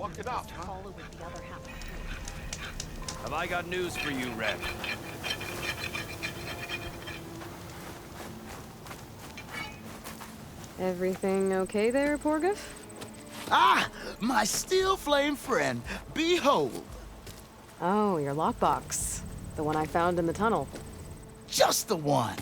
Walk it up, huh? Follow with the other half. Have I got news for you, Red? Everything okay there, Porgif? Ah! My steel flame friend, behold! Oh, your lockbox. The one I found in the tunnel. Just the one!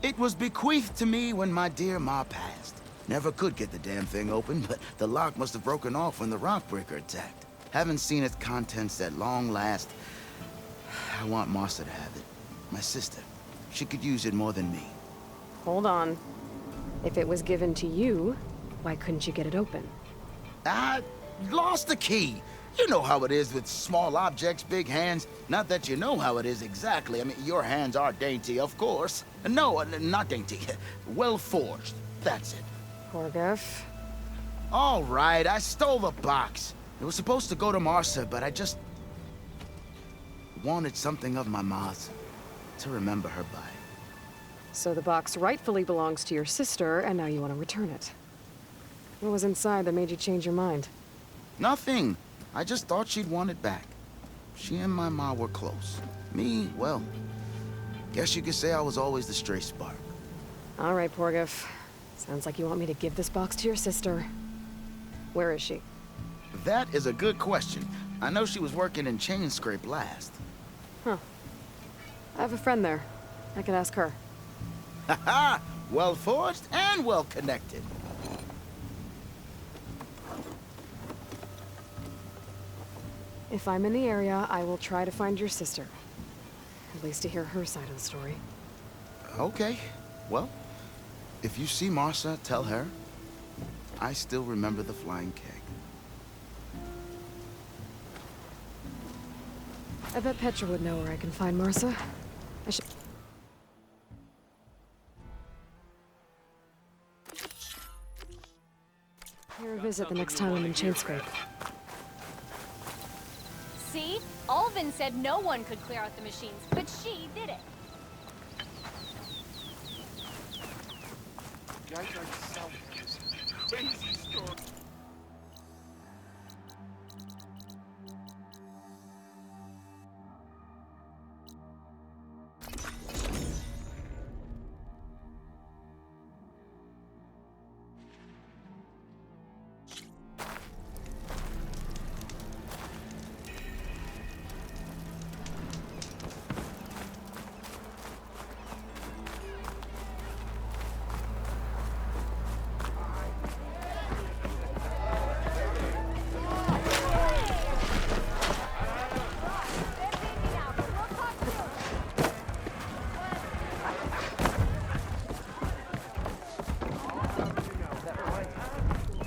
It was bequeathed to me when my dear ma passed. Never could get the damn thing open, but the lock must have broken off when the Rockbreaker attacked. Haven't seen its contents at long last. I want Martha to have it. My sister. She could use it more than me. Hold on. If it was given to you, why couldn't you get it open? I lost the key. You know how it is with small objects, big hands. Not that you know how it is exactly. I mean, your hands are dainty, of course. No, not dainty. Well forged. That's it. Porgif. All right, I stole the box. It was supposed to go to Martha, but I just wanted something of my ma's to remember her by. So the box rightfully belongs to your sister, and now you want to return it. What was inside that made you change your mind? Nothing. I just thought she'd want it back. She and my ma were close. Me, well, guess you could say I was always the stray spark. All right, Porgif. Sounds like you want me to give this box to your sister. Where is she? That is a good question. I know she was working in Chainscrape last. Huh. I have a friend there. I could ask her. Ha-ha! Well forged and well connected. If I'm in the area, I will try to find your sister. At least to hear her side of the story. Okay. Well, if you see Martha, tell her I still remember the flying keg. I bet Petra would know where I can find Martha. I should... Pay her a visit the next time I'm in Chainscrape. See? Alvin said no one could clear out the machines, but she did it. Guys are selling this crazy story.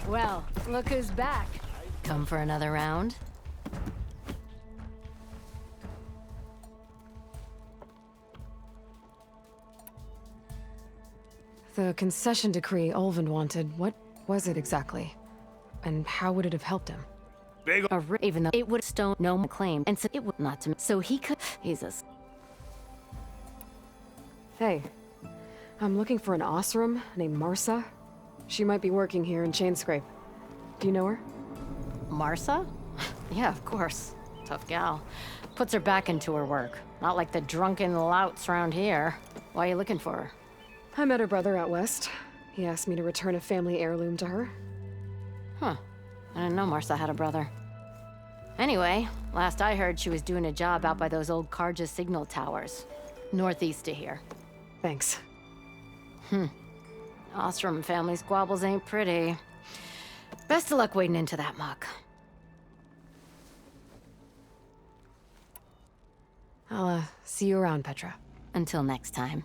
Well, look who's back. Come for another round? The concession decree Ulvin wanted, what was it exactly? And how would it have helped him? Even though it would stone no one claim, and so it would not to me. So he could. Jesus. Hey, I'm looking for an Osram named Martha. She might be working here in Chainscrape. Do you know her? Martha? Yeah, of course. Tough gal. Puts her back into her work. Not like the drunken louts around here. Why are you looking for her? I met her brother out west. He asked me to return a family heirloom to her. Huh. I didn't know Martha had a brother. Anyway, last I heard she was doing a job out by those old Carja signal towers. Northeast of here. Thanks. Ostrom family squabbles ain't pretty. Best of luck wading into that muck. I'll, see you around, Petra. Until next time.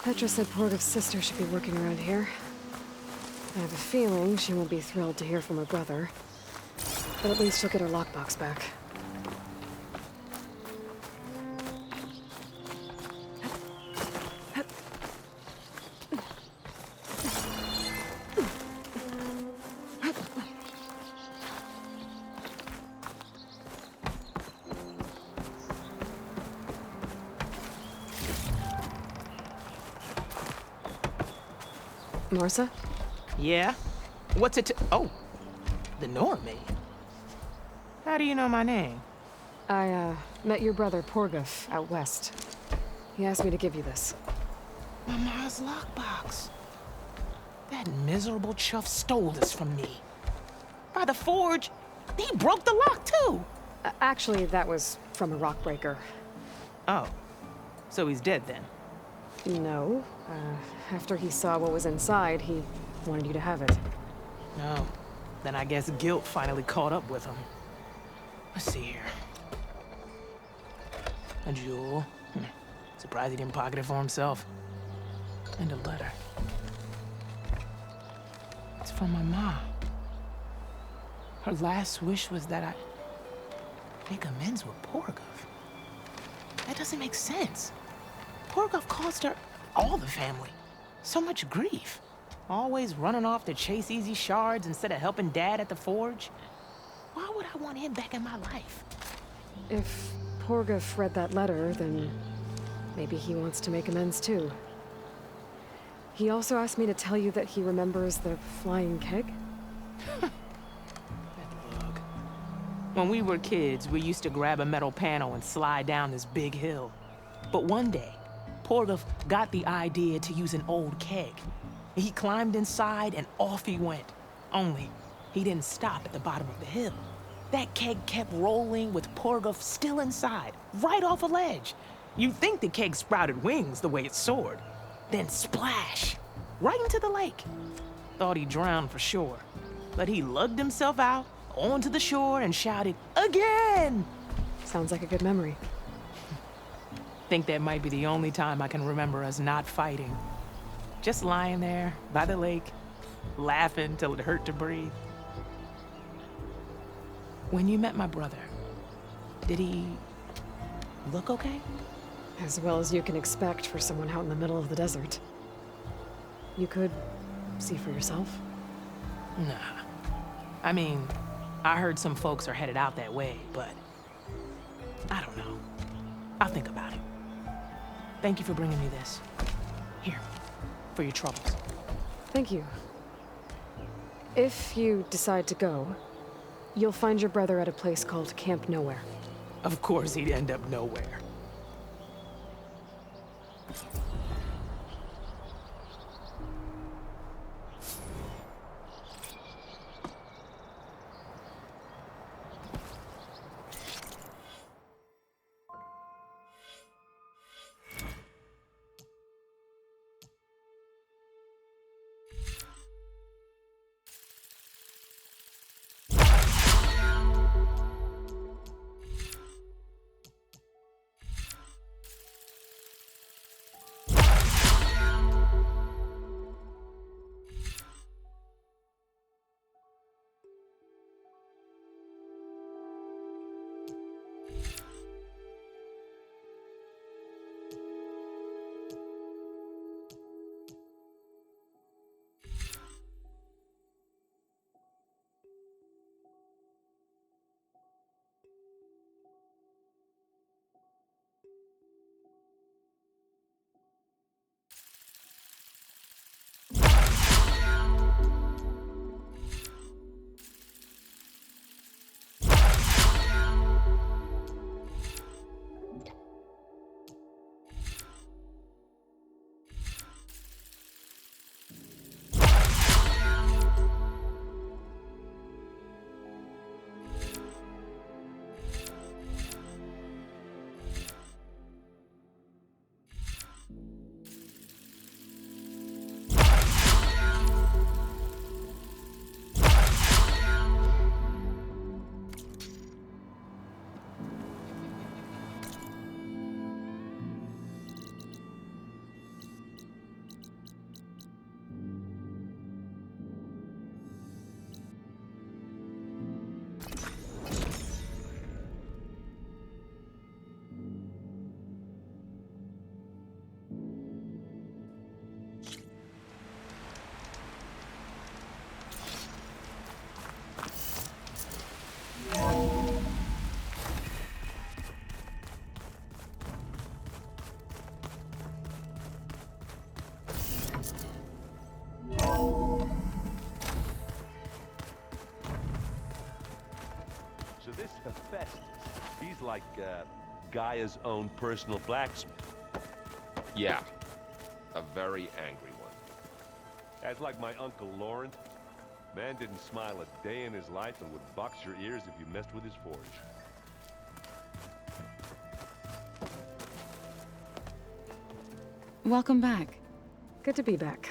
Petra said Porgov's sister should be working around here. I have a feeling she won't be thrilled to hear from her brother. But at least she'll get her lockbox back. Marsa? Yeah? What's it to— Oh, the Norman. How do you know my name? I, met your brother Porgov out west. He asked me to give you this. My ma's lockbox. That miserable chuff stole this from me. By the forge, he broke the lock too. Actually, that was from a rock breaker. Oh, so he's dead then? No. After he saw what was inside, he wanted you to have it. No. Then I guess guilt finally caught up with him. Let's see here. A jewel. Surprised he didn't pocket it for himself. And a letter. It's from my mom. Her last wish was that I make amends with Porgov. That doesn't make sense. Porgov caused her, all the family, so much grief. Always running off to chase easy shards instead of helping Dad at the forge. Why would I want him back in my life? If Porgov read that letter, then maybe he wants to make amends too. He also asked me to tell you that he remembers the flying keg. That lug. When we were kids, we used to grab a metal panel and slide down this big hill. But one day, Porgov got the idea to use an old keg. He climbed inside and off he went. Only, he didn't stop at the bottom of the hill. That keg kept rolling with Porgov still inside, right off a ledge. You'd think the keg sprouted wings the way it soared. Then splash, right into the lake. Thought he drowned for sure. But he lugged himself out onto the shore and shouted, "Again!" Sounds like a good memory. Think that might be the only time I can remember us not fighting. Just lying there by the lake, laughing till it hurt to breathe. When you met my brother, did he look okay? As well as you can expect for someone out in the middle of the desert. You could see for yourself. Nah. I mean, I heard some folks are headed out that way, but I don't know. I'll think about it. Thank you for bringing me this. Here, for your troubles. Thank you. If you decide to go, you'll find your brother at a place called Camp Nowhere. Of course he'd end up nowhere. Gaia's own personal blacksmith. Yeah. A very angry one. That's like my Uncle Lawrence. Man didn't smile a day in his life and would box your ears if you messed with his forge. Welcome back. Good to be back.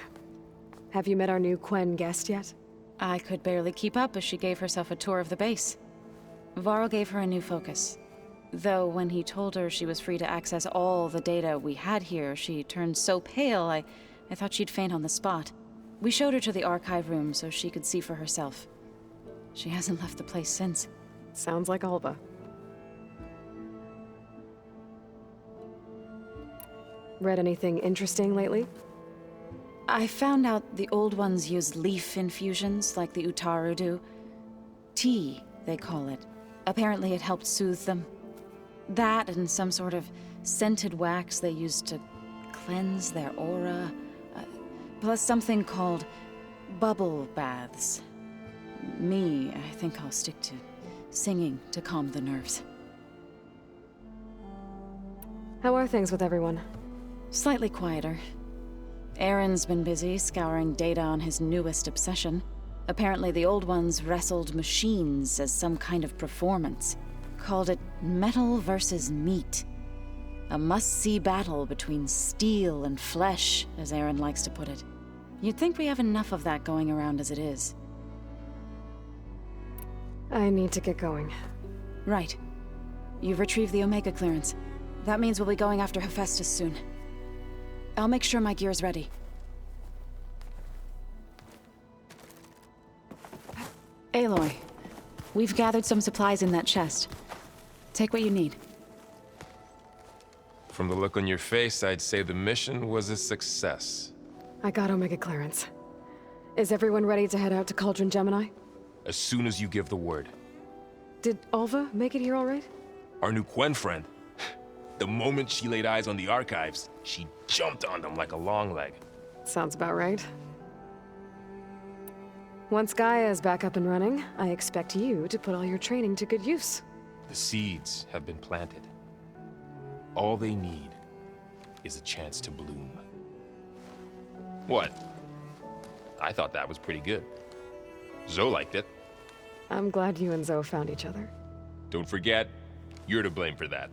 Have you met our new Quen guest yet? I could barely keep up as she gave herself a tour of the base. Varl gave her a new focus. Though when he told her she was free to access all the data we had here, she turned so pale I thought she'd faint on the spot. We showed her to the archive room so she could see for herself. She hasn't left the place since. Sounds like Alva. Read anything interesting lately? I found out the old ones used leaf infusions like the Utaru do. Tea, they call it. Apparently it helped soothe them. That and some sort of scented wax they used to cleanse their aura. Plus something called bubble baths. Me, I think I'll stick to singing to calm the nerves. How are things with everyone? Slightly quieter. Aaron's been busy scouring data on his newest obsession. Apparently the old ones wrestled machines as some kind of performance. Called it metal versus meat. A must-see battle between steel and flesh, as Aaron likes to put it. You'd think we have enough of that going around as it is. I need to get going. Right. You've retrieved the Omega clearance. That means we'll be going after Hephaestus soon. I'll make sure my gear's ready. Aloy, we've gathered some supplies in that chest. Take what you need. From the look on your face, I'd say the mission was a success. I got Omega clearance. Is everyone ready to head out to Cauldron Gemini? As soon as you give the word. Did Alva make it here all right? Our new Quen friend. The moment she laid eyes on the archives, she jumped on them like a long leg. Sounds about right. Once Gaia is back up and running, I expect you to put all your training to good use. The seeds have been planted. All they need is a chance to bloom. What? I thought that was pretty good. Zoe liked it. I'm glad you and Zoe found each other. Don't forget, you're to blame for that.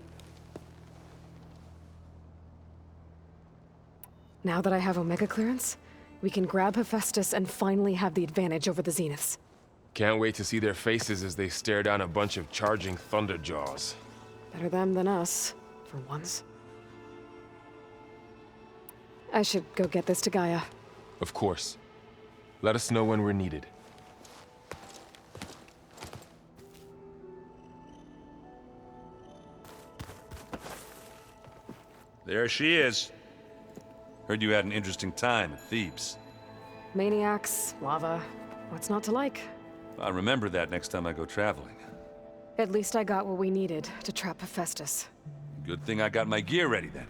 Now that I have Omega clearance, we can grab Hephaestus and finally have the advantage over the Zeniths. Can't wait to see their faces as they stare down a bunch of charging Thunderjaws. Better them than us, for once. I should go get this to Gaia. Of course. Let us know when we're needed. There she is. Heard you had an interesting time at Thebes. Maniacs, lava, what's not to like? I'll remember that next time I go traveling. At least I got what we needed to trap Hephaestus. Good thing I got my gear ready then.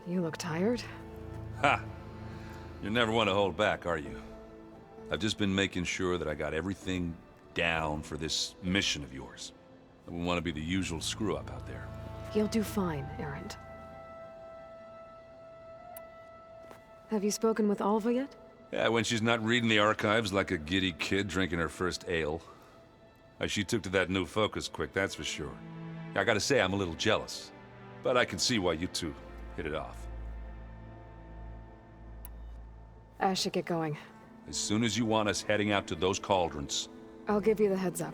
You look tired. Ha! You never want to hold back, are you? I've just been making sure that I got everything down for this mission of yours. I wouldn't want to be the usual screw-up out there. You'll do fine, Erend. Have you spoken with Alva yet? Yeah, when she's not reading the archives like a giddy kid drinking her first ale. She took to that new focus quick, that's for sure. I gotta say, I'm a little jealous. But I can see why you two hit it off. I should get going. As soon as you want us heading out to those cauldrons. I'll give you the heads up.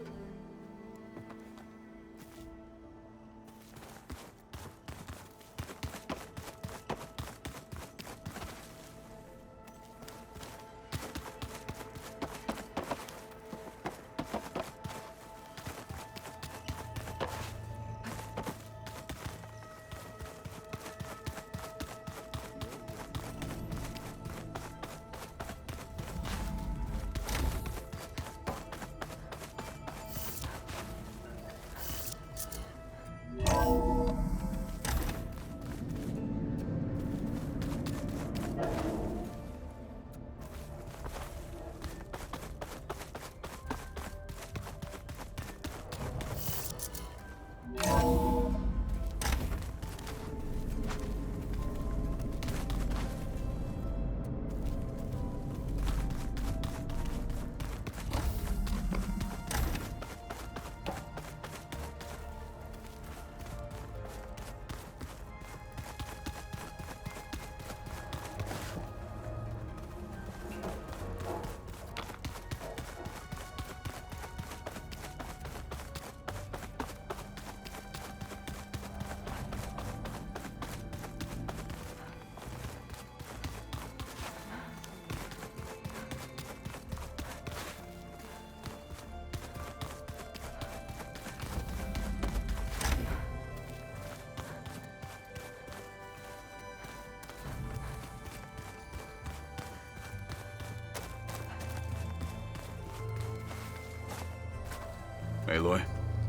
Aloy,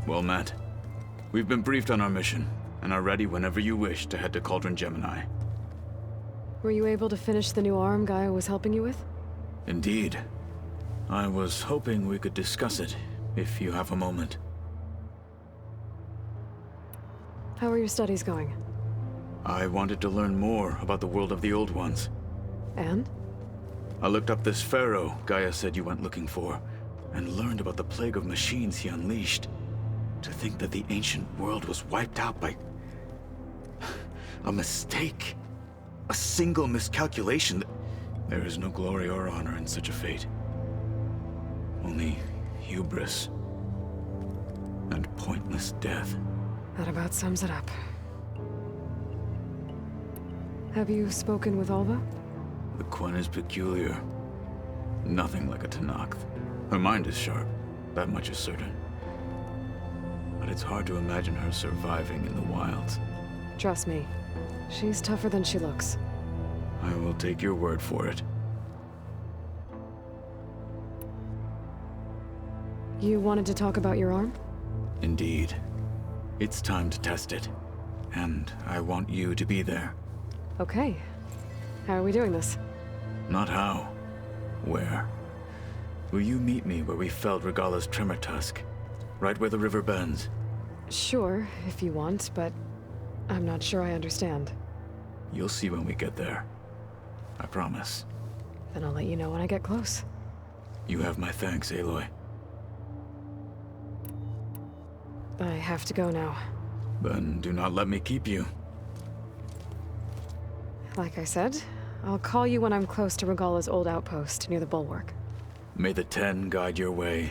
well met. We've been briefed on our mission, and are ready whenever you wish to head to Cauldron Gemini. Were you able to finish the new arm Gaia was helping you with? Indeed. I was hoping we could discuss it, if you have a moment. How are your studies going? I wanted to learn more about the world of the Old Ones. And? I looked up this pharaoh Gaia said you went looking for, and learned about the plague of machines he unleashed. To think that the ancient world was wiped out by a mistake. A single miscalculation. There is no glory or honor in such a fate. Only hubris and pointless death. That about sums it up. Have you spoken with Alva? The Quen is peculiar. Nothing like a Tenakth. Her mind is sharp, that much is certain. But it's hard to imagine her surviving in the wilds. Trust me, she's tougher than she looks. I will take your word for it. You wanted to talk about your arm? Indeed. It's time to test it. And I want you to be there. Okay. How are we doing this? Not how. Where? Will you meet me where we felled Regalla's tremor tusk? Right where the river bends? Sure, if you want, but I'm not sure I understand. You'll see when we get there. I promise. Then I'll let you know when I get close. You have my thanks, Aloy. I have to go now. Then do not let me keep you. Like I said, I'll call you when I'm close to Regalla's old outpost near the bulwark. May the Ten guide your way.